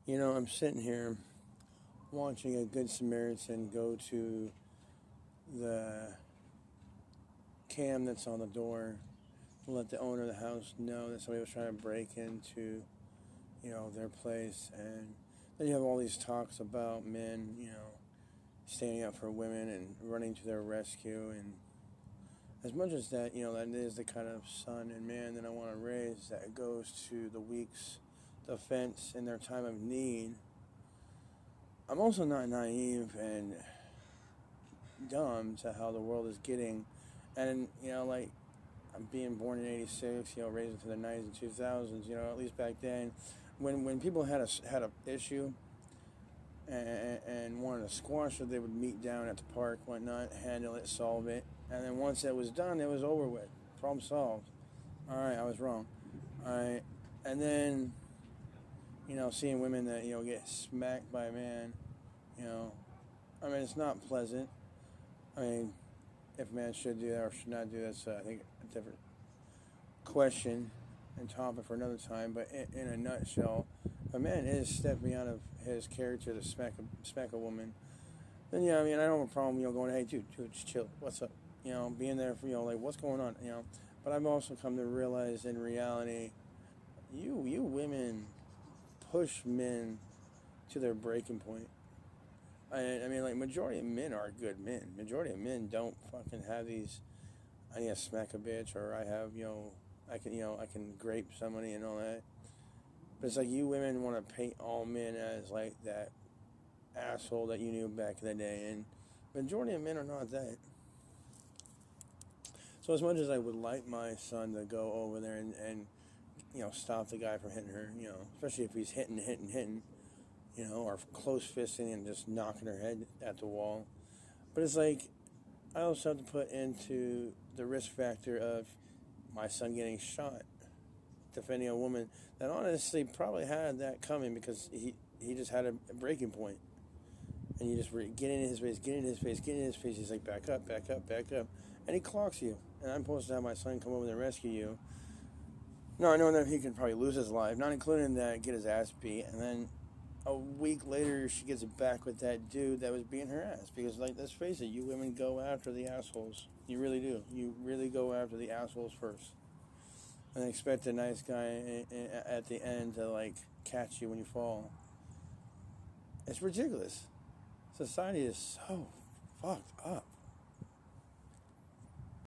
I'm sitting here watching a Good Samaritan go to the cam that's on the door to let the owner of the house know that somebody was trying to break into, their place. And then you have all these talks about men, standing up for women and running to their rescue. And as much as that, that is the kind of son and man that I want to raise that goes to the weak's defense in their time of need, I'm also not naive and dumb to how the world is getting. And, like, I'm being born in '86, raised into the '90s and 2000s, at least back then, when people had a issue and wanted to squash it, they would meet down at the park, whatnot, handle it, solve it. And then once it was done, it was over with. Problem solved. All right, I was wrong. All right. And then, seeing women that, get smacked by a man, it's not pleasant. I mean, if a man should do that or should not do that, so I think a different question and topic for another time. But in a nutshell, if a man is stepping out of his character to smack a woman, then I don't have a problem, going, hey, dude, just chill. What's up? Being there for, like, what's going on, But I've also come to realize in reality, you women push men to their breaking point. Like, majority of men are good men. Majority of men don't fucking have these, I need to smack a bitch, or I have, I can grape somebody and all that. But it's like you women want to paint all men as, like, that asshole that you knew back in the day. And majority of men are not that. So as much as I would like my son to go over there and stop the guy from hitting her, especially if he's hitting, or close fisting and just knocking her head at the wall. But it's like, I also have to put into the risk factor of my son getting shot, defending a woman that honestly probably had that coming because he just had a breaking point. And you just get in his face. He's like, back up. And he clocks you. And I'm supposed to have my son come over and rescue you. No, I know that he can probably lose his life, not including that, get his ass beat. And then a week later, she gets back with that dude that was beating her ass. Because, like, let's face it, you women go after the assholes. You really do. You really go after the assholes first. And expect a nice guy at the end to, like, catch you when you fall. It's ridiculous. Society is so fucked up.